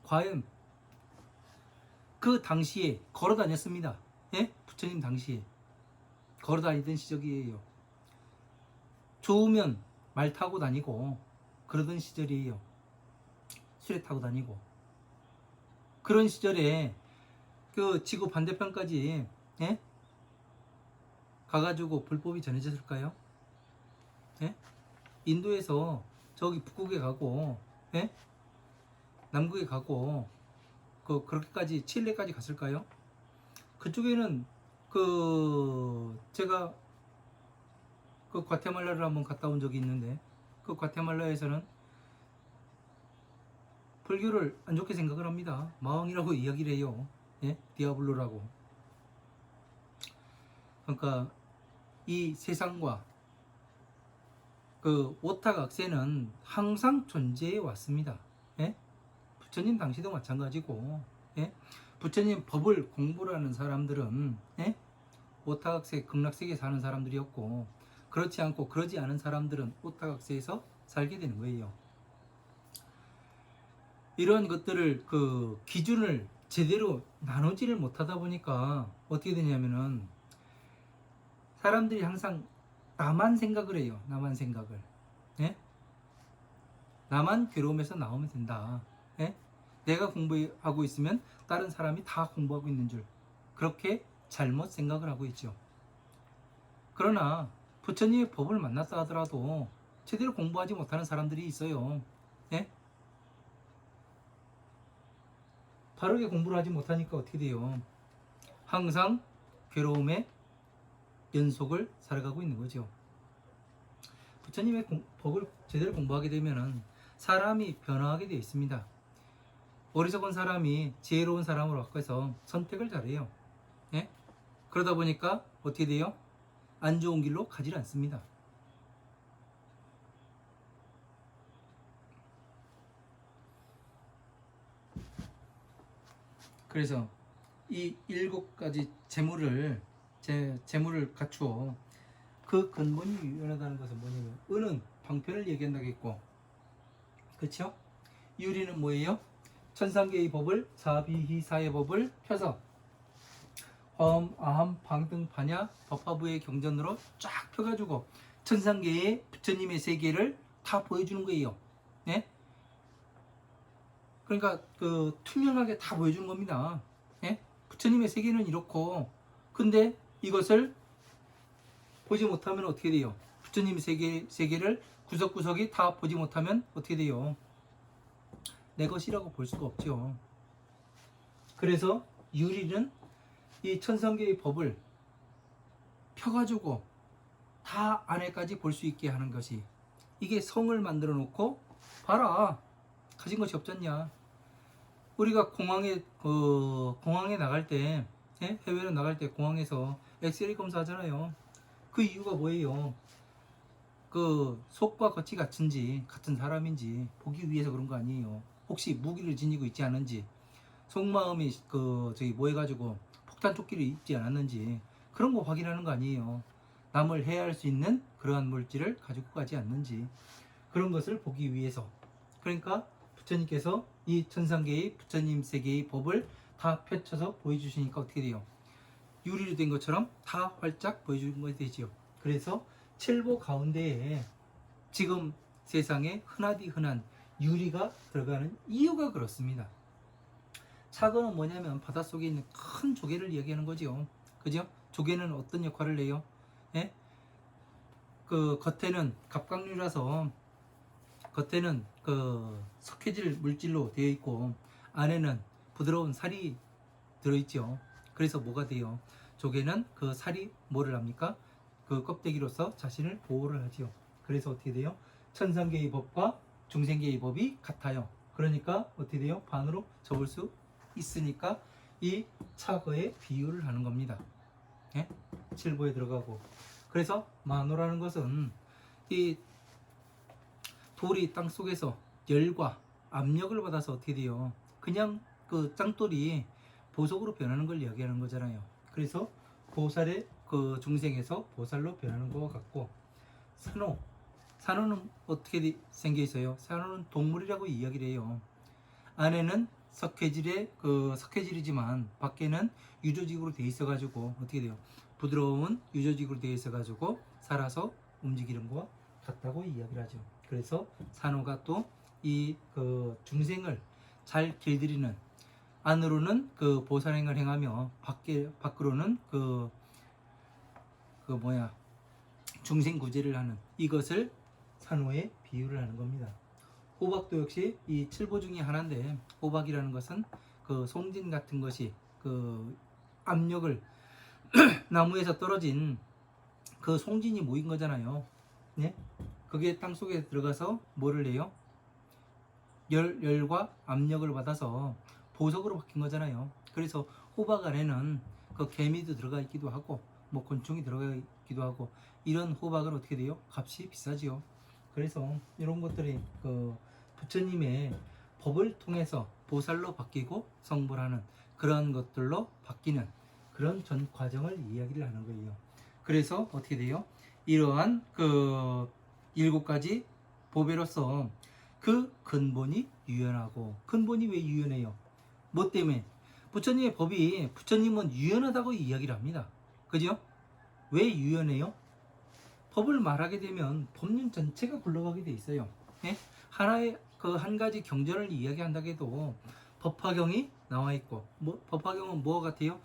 과연 그 당시에 걸어 다녔습니다. 부처님 당시에 걸어 다니던 시절이에요. 좋으면 말 타고 다니고 그러던 시절이에요. 수레 타고 다니고. 그런 시절에 그 지구 반대편까지 가가지고 불법이 전해졌을까요? 인도에서 저기 북극에 가고 남극에 가고 그렇게까지 칠레까지 갔을까요? 그쪽에는 제가 그 과테말라를 한번 갔다 온 적이 있는데, 그 과테말라에서는 불교를 안 좋게 생각을 합니다. 마왕이라고 이야기를 해요. 디아블로라고. 그러니까 이 세상과 그 오타각세는 항상 존재해 왔습니다. 부처님 당시도 마찬가지고, 부처님 법을 공부를 하는 사람들은 오타각세 극락세계에 사는 사람들이었고, 그렇지 않고 그러지 않은 사람들은 오타각세에서 살게 되는 거예요. 이런 것들을 그 기준을 제대로 나누지를 못하다 보니까 어떻게 되냐면은, 사람들이 항상 나만 생각을 해요. 나만 생각을. 나만 괴로움에서 나오면 된다. 내가 공부하고 있으면 다른 사람이 다 공부하고 있는 줄, 그렇게 잘못 생각을 하고 있죠. 그러나 부처님의 법을 만났다 하더라도 제대로 공부하지 못하는 사람들이 있어요. 바르게 공부를 하지 못하니까 어떻게 돼요? 항상 괴로움의 연속을 살아가고 있는 거죠. 부처님의 법을 제대로 공부하게 되면은 사람이 변화하게 되어 있습니다. 어리석은 사람이 지혜로운 사람으로 바꿔서 선택을 잘해요. 그러다 보니까 어떻게 돼요? 안 좋은 길로 가지 않습니다. 그래서 이 7가지 재물을 갖추어 그 근본이 유연하다는 것은 뭐냐면, 은은 방편을 얘기한다겠고, 그렇죠? 유리는 뭐예요? 천상계의 법을, 사비희사의 법을 펴서 화엄, 아함, 방등, 반야, 법화부의 경전으로 쫙 펴가지고 천상계의 부처님의 세계를 다 보여주는 거예요. 그러니까 투명하게 다 보여주는 겁니다. 부처님의 세계는 이렇고, 근데 이것을 보지 못하면 어떻게 돼요? 부처님의 세계를 구석구석이 다 보지 못하면 어떻게 돼요? 내 것이라고 볼 수가 없죠. 그래서 유리는 이 천상계의 법을 펴가지고 다 안에까지 볼 수 있게 하는 것이, 이게 성을 만들어 놓고, 봐라, 가진 것이 없잖냐. 우리가 공항에 나갈 때, 해외로 나갈 때 공항에서 엑스레이 검사하잖아요. 그 이유가 뭐예요? 그 속과 겉이 같은 사람인지 보기 위해서 그런 거 아니에요. 혹시 무기를 지니고 있지 않은지, 속마음이 뭐해가지고 폭탄 조끼를 입지 않았는지, 그런 거 확인하는 거 아니에요. 남을 해할 수 있는 그러한 물질을 가지고 가지 않는지, 그런 것을 보기 위해서. 그러니까 부처님께서 이 천상계의 부처님 세계의 법을 다 펼쳐서 보여주시니까 어떻게 돼요? 유리로 된 것처럼 다 활짝 보여주는 것이 되지요. 그래서 칠보 가운데에 지금 세상에 흔하디 흔한 유리가 들어가는 이유가 그렇습니다. 차거는 뭐냐면 바닷속에 있는 큰 조개를 이야기하는 거죠. 그죠? 조개는 어떤 역할을 해요? 그 겉에는 갑각류라서 겉에는 그 석회질 물질로 되어 있고 안에는 부드러운 살이 들어있죠. 그래서 뭐가 돼요? 조개는 그 살이 뭐를 합니까? 그 껍데기로서 자신을 보호를 하지요. 그래서 어떻게 돼요? 천상계의 법과 중생계의 법이 같아요. 그러니까 어떻게 돼요? 반으로 접을 수 있으니까 이 차거에 비유를 하는 겁니다. 예? 칠보에 들어가고. 그래서 만호라는 것은 이 돌이 땅 속에서 열과 압력을 받아서 어떻게 돼요? 그냥 그 짱돌이 보석으로 변하는 걸 이야기하는 거잖아요. 그래서 보살의 그 중생에서 보살로 변하는 것과 같고, 산호, 산호는 어떻게 생겨 있어요? 산호는 동물이라고 이야기를 해요. 안에는 석회질의 그 석회질이지만 밖에는 유조직으로 돼 있어 가지고 어떻게 돼요? 부드러운 유조직으로 돼 있어 가지고 살아서 움직이는 것과 같다고 이야기를 하죠. 그래서 산호가 또 이 그 중생을 잘 길들이는, 안으로는 그 보살행을 행하며 밖으로는 그 뭐야 중생 구제를 하는, 이것을 산호에 비유를 하는 겁니다. 호박도 역시 이 칠보 중에 하나인데, 호박이라는 것은 그 송진 같은 것이 그 압력을 나무에서 떨어진 그 송진이 모인 거잖아요. 네? 그게 땅 속에 들어가서 뭐를 해요? 열과 압력을 받아서 보석으로 바뀐 거잖아요. 그래서 호박 안에는 그 개미도 들어가 있기도 하고 뭐 곤충이 들어가 있기도 하고, 이런 호박은 어떻게 돼요? 값이 비싸지요. 그래서 이런 것들이 그 부처님의 법을 통해서 보살로 바뀌고 성불하는 그런 것들로 바뀌는 그런 전 과정을 이야기를 하는 거예요. 그래서 어떻게 돼요? 이러한 그 7가지 보배로서 그 근본이 유연하고, 근본이 왜 유연해요? 뭐 때문에? 부처님의 법이, 부처님은 유연하다고 이야기를 합니다. 그죠? 왜 유연해요? 법을 말하게 되면 법륜 전체가 굴러가게 돼 있어요. 예? 하나의 그 한 가지 경전을 이야기한다고 해도 법화경이 나와 있고, 뭐 법화경은 뭐와 같아요?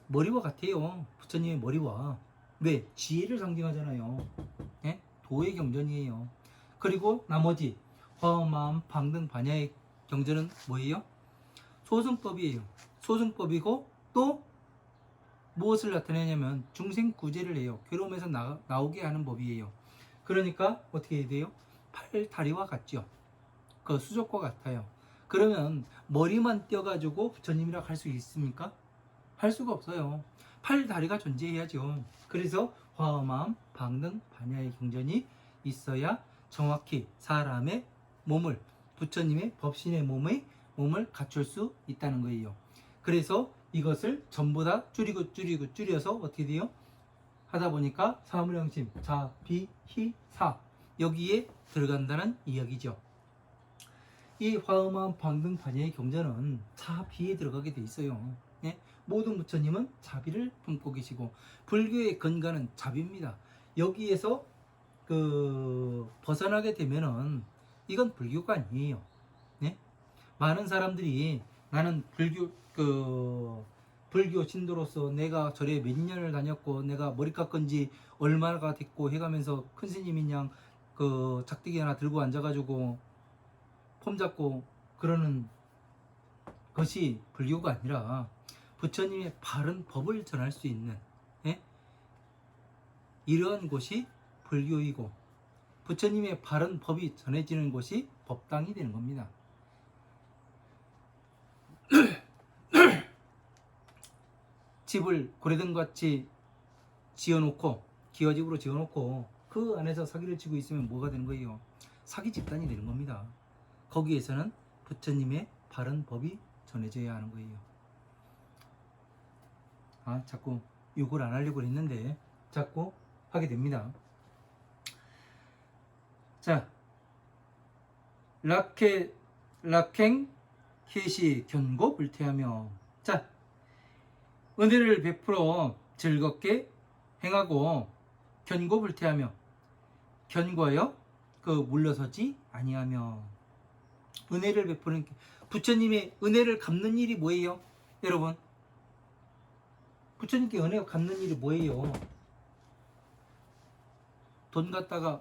머리와 같아요. 부처님의 머리와. 왜? 지혜를 상징하잖아요. 예? 도의 경전이에요. 그리고 나머지 화엄마음 방등 반야의 경전은 뭐예요? 소승법이에요. 소승법이고 또 무엇을 나타내냐면 중생 구제를 해요. 괴로움에서 나오게 하는 법이에요. 그러니까 어떻게 해야 돼요? 팔 다리와 같죠. 그 수족과 같아요. 그러면 머리만 떼어가지고 부처님이라 할 수 있습니까? 할 수가 없어요. 팔 다리가 존재해야죠. 그래서 화엄마음 방등 반야의 경전이 있어야 정확히 사람의 몸을, 부처님의 법신의 몸을 갖출 수 있다는 거예요. 그래서 이것을 전부 다 줄여서 어떻게 돼요? 하다 보니까 사무량심 자, 비, 히, 사 여기에 들어간다는 이야기죠. 이 화엄마음 방등 반야의 경전은 자비에 들어가게 돼 있어요. 예? 모든 부처님은 자비를 품고 계시고 불교의 근간은 자비입니다. 여기에서 그 벗어나게 되면은 이건 불교가 아니에요. 예? 많은 사람들이 나는 불교 신도로서 내가 절에 몇 년을 다녔고 내가 머리 깎은 지 얼마가 됐고 해가면서 큰 스님인 양 그 작대기 하나 들고 앉아가지고 폼 잡고 그러는 것이 불교가 아니라 부처님의 바른 법을 전할 수 있는, 예? 이러한 곳이 불교이고 부처님의 바른 법이 전해지는 곳이 법당이 되는 겁니다. 집을 고래등같이 지어놓고 기와집으로 지어놓고 그 안에서 사기를 치고 있으면 뭐가 되는 거예요? 사기 집단이 되는 겁니다. 거기에서는 부처님의 바른 법이 전해져야 하는 거예요. 아, 자꾸 욕을 안 하려고 했는데 자꾸 하게 됩니다. 자, 락행 계시 견고 불태하며, 자, 은혜를 베풀어 즐겁게 행하고 견고 불태하며, 견고하여 그 물러서지 아니하며. 은혜를 베푸는, 부처님의 은혜를 갚는 일이 뭐예요? 여러분, 부처님께 은혜 갚는 일이 뭐예요? 돈 갖다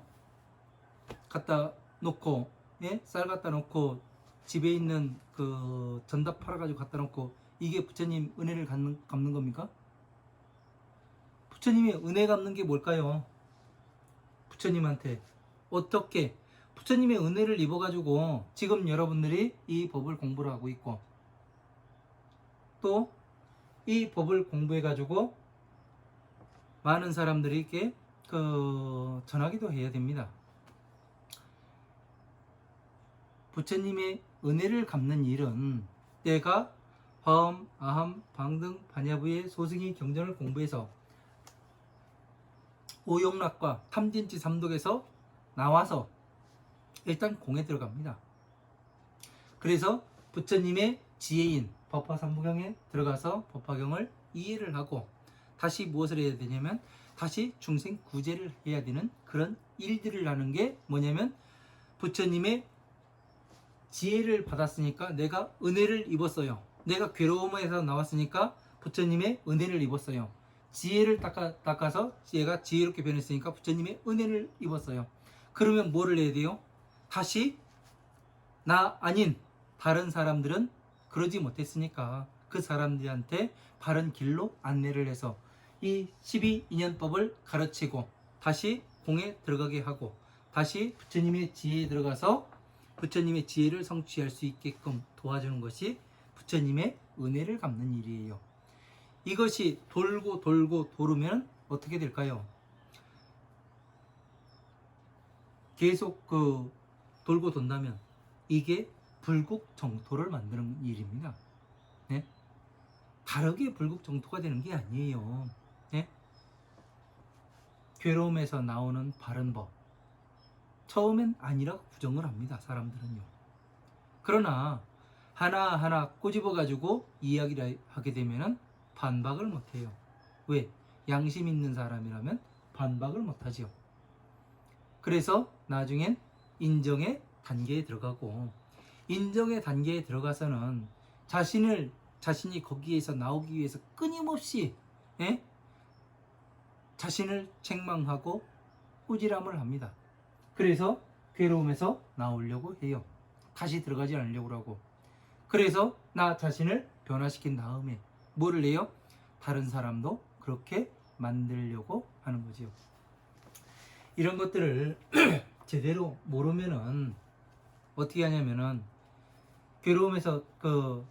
놓고 예? 쌀 갖다 놓고 집에 있는 그 전답 팔아가지고 갖다 놓고 이게 부처님 은혜를 갚는 겁니까? 부처님의 은혜 갚는 게 뭘까요? 부처님한테 어떻게 부처님의 은혜를 입어가지고 지금 여러분들이 이 법을 공부를 하고 있고 또 이 법을 공부해가지고 많은 사람들에게 전하기도 해야 됩니다. 부처님의 은혜를 갚는 일은 내가 화엄, 아함, 방등, 반야부의 소승이 경전을 공부해서 오용락과 탐진치 삼독에서 나와서 일단 공에 들어갑니다. 그래서 부처님의 지혜인 법화삼부경에 들어가서 법화경을 이해를 하고 다시 무엇을 해야 되냐면 다시 중생 구제를 해야 되는 그런 일들을 하는 게 뭐냐면 부처님의 지혜를 받았으니까 내가 은혜를 입었어요. 내가 괴로움에서 나왔으니까 부처님의 은혜를 입었어요. 지혜를 닦아서 얘가 지혜롭게 변했으니까 부처님의 은혜를 입었어요. 그러면 뭐를 해야 돼요? 다시 나 아닌 다른 사람들은 그러지 못했으니까 그 사람들한테 바른 길로 안내를 해서 이 12인연법을 가르치고 다시 공에 들어가게 하고 다시 부처님의 지혜에 들어가서 부처님의 지혜를 성취할 수 있게끔 도와주는 것이 부처님의 은혜를 갚는 일이에요. 이것이 돌고 돌고 돌으면 어떻게 될까요? 계속 돌고 돈다면 이게 불국정토를 만드는 일입니다. 네? 다르게 불국정토가 되는 게 아니에요. 네? 괴로움에서 나오는 바른 법. 처음엔 아니라고 부정을 합니다. 사람들은요. 그러나 하나하나 꼬집어 가지고 이야기를 하게 되면은 반박을 못해요. 왜? 양심 있는 사람이라면 반박을 못하지요. 그래서 나중엔 인정의 단계에 들어가고 인정의 단계에 들어가서는 자신이 거기에서 나오기 위해서 끊임없이 자신을 책망하고 꾸지람을 합니다. 그래서 괴로움에서 나오려고 해요. 다시 들어가지 않으려고 하고 그래서 나 자신을 변화시킨 다음에 뭐를 해요? 다른 사람도 그렇게 만들려고 하는 거지요. 이런 것들을 제대로 모르면은 어떻게 하냐면은 괴로움에서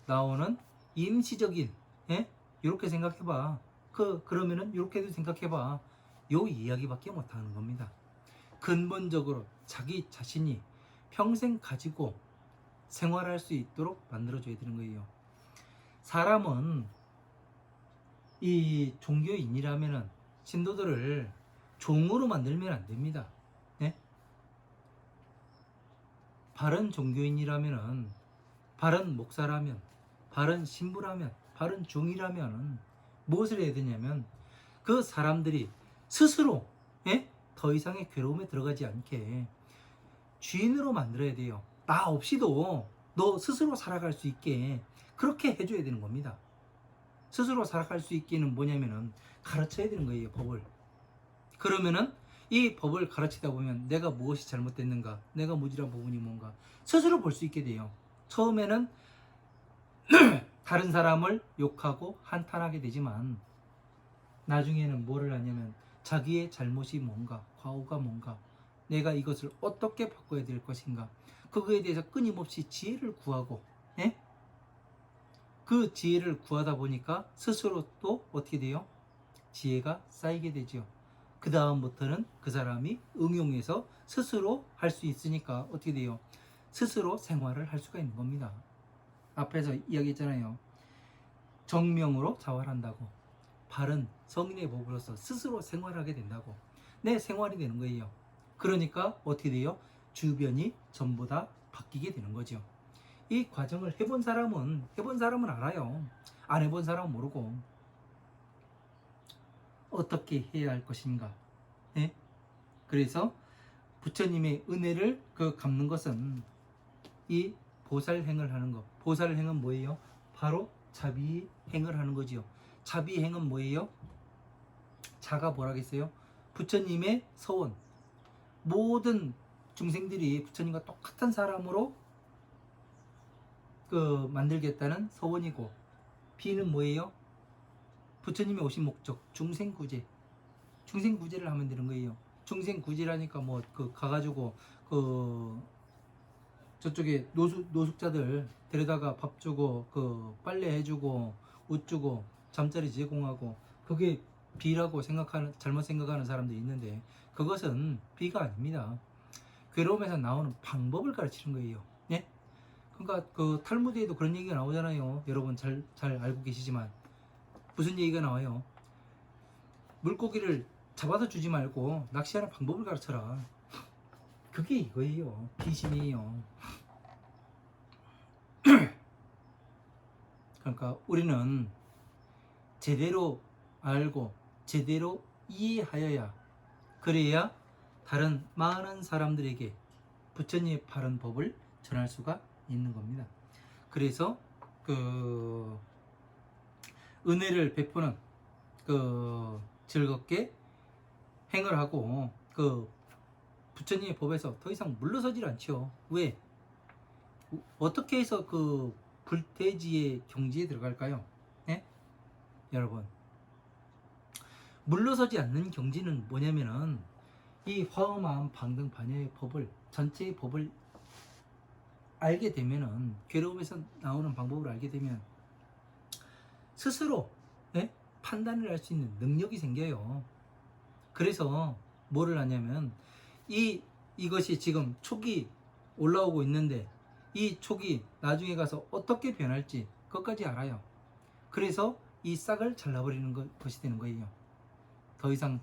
나오는 임시적인 이렇게 생각해봐. 그러면은 이렇게도 생각해봐. 요 이야기밖에 못하는 겁니다. 근본적으로 자기 자신이 평생 가지고 생활할 수 있도록 만들어줘야 되는 거예요. 사람은 이 종교인이라면은 신도들을 종으로 만들면 안 됩니다. 네? 바른 종교인이라면은 바른 목사라면 바른 신부라면 바른 중이라면 무엇을 해야 되냐면 그 사람들이 스스로 더 이상의 괴로움에 들어가지 않게 주인으로 만들어야 돼요. 나 없이도 너 스스로 살아갈 수 있게 그렇게 해줘야 되는 겁니다. 스스로 살아갈 수 있게는 뭐냐면은 가르쳐야 되는 거예요. 법을. 그러면은 이 법을 가르치다 보면 내가 무엇이 잘못됐는가, 내가 무지한 부분이 뭔가 스스로 볼 수 있게 돼요. 처음에는 다른 사람을 욕하고 한탄하게 되지만 나중에는 뭐를 하냐면 자기의 잘못이 뭔가, 과오가 뭔가, 내가 이것을 어떻게 바꿔야 될 것인가, 그거에 대해서 끊임없이 지혜를 구하고 그 지혜를 구하다 보니까 스스로 또 어떻게 돼요? 지혜가 쌓이게 되죠. 그 다음부터는 그 사람이 응용해서 스스로 할 수 있으니까 어떻게 돼요? 스스로 생활을 할 수가 있는 겁니다. 앞에서 이야기했잖아요. 정명으로 자활한다고. 바른 성인의 법으로서 스스로 생활하게 된다고. 내 생활이 되는 거예요. 그러니까 어떻게 돼요? 주변이 전부 다 바뀌게 되는 거죠. 이 과정을 해본 사람은 알아요. 안 해본 사람은 모르고 어떻게 해야 할 것인가. 그래서 부처님의 은혜를 갚는 것은 이 보살행을 하는 것. 보살행은 뭐예요? 바로 자비행을 하는 거지요. 자비행은 뭐예요? 자가 뭐라겠어요? 부처님의 서원. 모든 중생들이 부처님과 똑같은 사람으로 그 만들겠다는 서원이고, 비는 뭐예요? 부처님이 오신 목적, 중생구제. 중생구제를 하면 되는 거예요. 중생구제라니까 뭐 그 가가지고 그 저쪽에 노숙자들 데려다가 밥 주고 그 빨래 해주고 옷 주고 잠자리 제공하고, 그게 비라고 생각하는, 잘못 생각하는 사람도 있는데 그것은 비가 아닙니다. 괴로움에서 나오는 방법을 가르치는 거예요. 예? 그러니까 그 탈무드에도 그런 얘기가 나오잖아요. 여러분 잘 알고 계시지만 무슨 얘기가 나와요? 물고기를 잡아서 주지 말고 낚시하는 방법을 가르쳐라. 그게 이거예요. 비심이에요. 그러니까 우리는 제대로 알고 제대로 이해하여야, 그래야 다른 많은 사람들에게 부처님의 바른 법을 전할 수가 있는 겁니다. 그래서 그 은혜를 베푸는 그 즐겁게 행을 하고 그 부처님의 법에서 더 이상 물러서질 않죠. 왜? 어떻게 해서 그 불태지의 경지에 들어갈까요? 네? 여러분, 물러서지 않는 경지는 뭐냐면은 이 화엄한 방등 반야의 법을, 전체의 법을 알게 되면은, 괴로움에서 나오는 방법을 알게 되면 스스로 판단을 할 수 있는 능력이 생겨요. 그래서 뭐를 하냐면 이것이 지금 촉이 올라오고 있는데 이 촉이 나중에 가서 어떻게 변할지 그것까지 알아요. 그래서 이 싹을 잘라버리는 것이 되는 거예요. 더 이상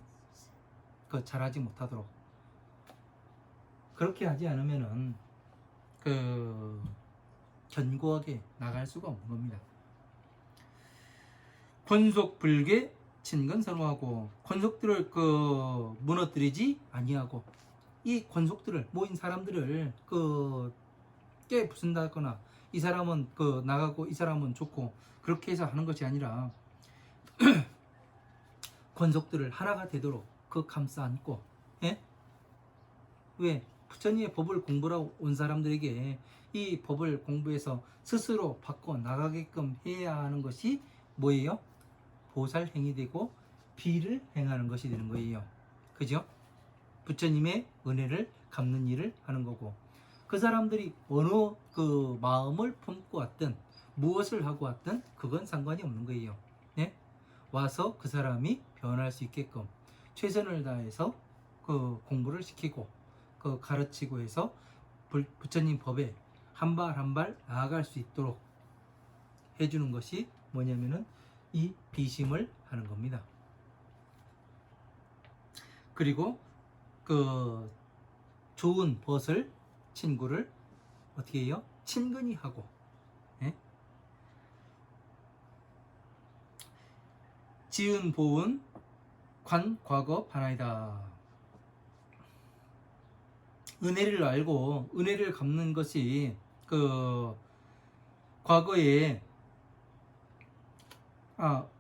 자라지 못하도록. 그렇게 하지 않으면은 견고하게 나갈 수가 없는 겁니다. 권속불괴 친근선호하고, 권속들을 무너뜨리지 아니하고, 이 권속들을, 모인 사람들을 깨 부순다거나, 이 사람은 나가고 이 사람은 좋고 그렇게 해서 하는 것이 아니라 권속들을 하나가 되도록 감싸 안고, 예? 왜? 부처님의 법을 공부하고 온 사람들에게 이 법을 공부해서 스스로 바꿔 나가게끔 해야 하는 것이 뭐예요? 보살 행위 되고 비를 행하는 것이 되는 거예요. 그죠? 부처님의 은혜를 갚는 일을 하는 거고, 그 사람들이 어느 마음을 품고 왔든 무엇을 하고 왔든 그건 상관이 없는 거예요. 네? 와서 그 사람이 변할 수 있게끔 최선을 다해서 공부를 시키고 가르치고 해서 부처님 법에 한 발 한 발 나아갈 수 있도록 해주는 것이 뭐냐면은 이 비심을 하는 겁니다. 그리고 좋은 벗을 친구를 어떻게 해요? 친근히 하고, 예? 지은 보은 관 과거 반하이다. 은혜를 알고 은혜를 갚는 것이 과거에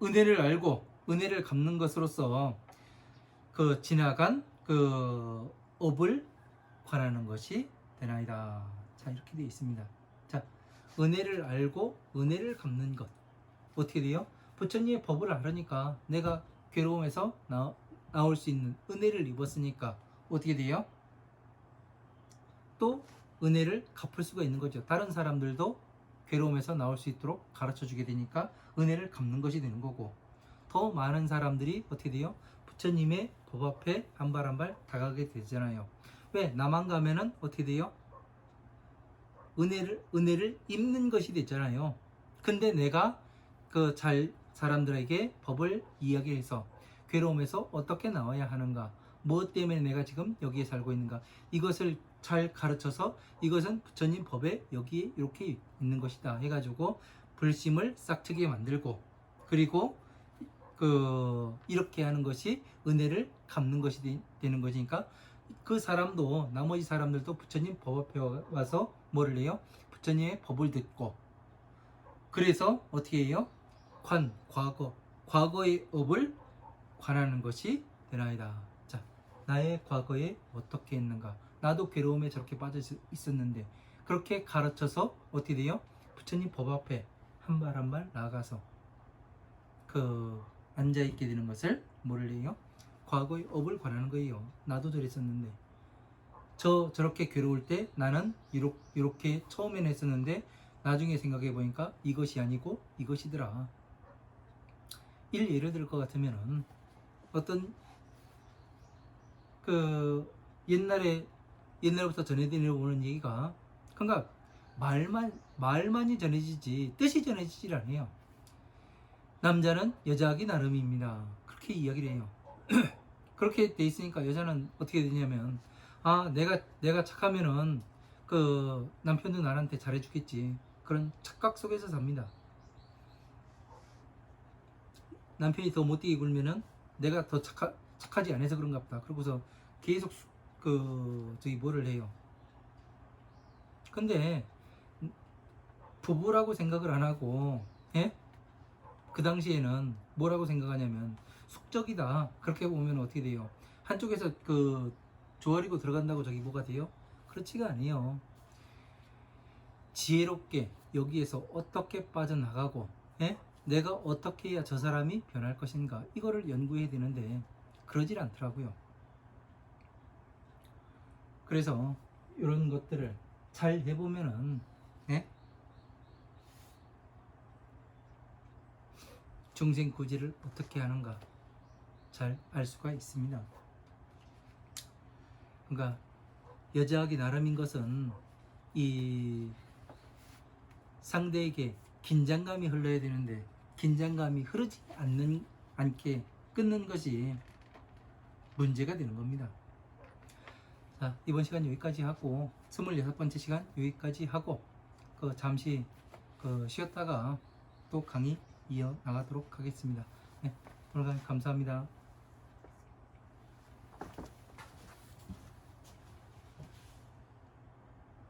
은혜를 알고 은혜를 갚는 것으로서 지나간 업을 관하는 것이 되나이다. 자, 이렇게 되어 있습니다. 자, 은혜를 알고 은혜를 갚는 것. 어떻게 돼요? 부처님의 법을 알으니까 내가 괴로움에서 나올 수 있는 은혜를 입었으니까 어떻게 돼요? 또 은혜를 갚을 수가 있는 거죠. 다른 사람들도 괴로움에서 나올 수 있도록 가르쳐 주게 되니까 은혜를 갚는 것이 되는 거고, 더 많은 사람들이 어떻게 돼요? 부처님의 법 앞에 한 발 한 발 다가가게 되잖아요. 왜? 나만 가면은 어떻게 돼요? 은혜를 입는 것이 됐잖아요. 근데 내가 사람들에게 법을 이야기해서 괴로움에서 어떻게 나와야 하는가, 무엇 때문에 내가 지금 여기에 살고 있는가, 이것을 잘 가르쳐서 이것은 부처님 법에 여기에 이렇게 있는 것이다 해가지고 불심을 싹트게 만들고, 그리고 이렇게 하는 것이 은혜를 갚는 것이 되는 것이니까 그 사람도, 나머지 사람들도 부처님 법 앞에 와서 뭐를 해요? 부처님의 법을 듣고, 그래서 어떻게 해요? 과거의 업을 관하는 것이 되나이다. 자, 나의 과거에 어떻게 했는가, 나도 괴로움에 저렇게 빠져 있었는데 그렇게 가르쳐서 어떻게 돼요? 부처님 법 앞에 한 발 한 발 나아가서 그 앉아있게 되는 것을 뭐를 해요? 과거의 업을 관하는 거예요. 나도 저랬었는데 저렇게 괴로울 때 나는 이렇게 처음에는 했었는데 나중에 생각해 보니까 이것이 아니고 이것이더라. 예를 들 것 같으면은 어떤 그 옛날부터 전해드려오는 얘기가 그러니까 말만이 전해지지 뜻이 전해지질 않아요. 남자는 여자하기 나름입니다. 그렇게 이야기를 해요. 그렇게 돼 있으니까 여자는 어떻게 되냐면 아 내가 착하면은 그 남편도 나한테 잘해주겠지 그런 착각 속에서 삽니다. 남편이 더 못되게 굴면은 내가 더 착하지 않아서 그런가 보다. 그러고서 계속 저기 뭐를 해요. 근데 부부라고 생각을 안 하고 예? 그 당시에는 뭐라고 생각하냐면 숙적이다. 그렇게 보면 어떻게 돼요? 한쪽에서 그 조아리고 들어간다고 저기 뭐가 돼요? 그렇지가 아니에요. 지혜롭게 여기에서 어떻게 빠져나가고 예? 내가 어떻게 해야 저 사람이 변할 것인가 이거를 연구해야 되는데 그러질 않더라고요. 그래서 이런 것들을 잘 해보면은 예? 중생 구제를 어떻게 하는가 잘 알 수가 있습니다. 그러니까 여자하기 나름인 것은 이 상대에게 긴장감이 흘러야 되는데 긴장감이 흐르지 않게 끊는 것이 문제가 되는 겁니다. 자, 이번 시간 여기까지 하고 26번째 시간 여기까지 하고 잠시 쉬었다가 또 강의 이어 나가도록 하겠습니다. 네, 오늘 감사합니다.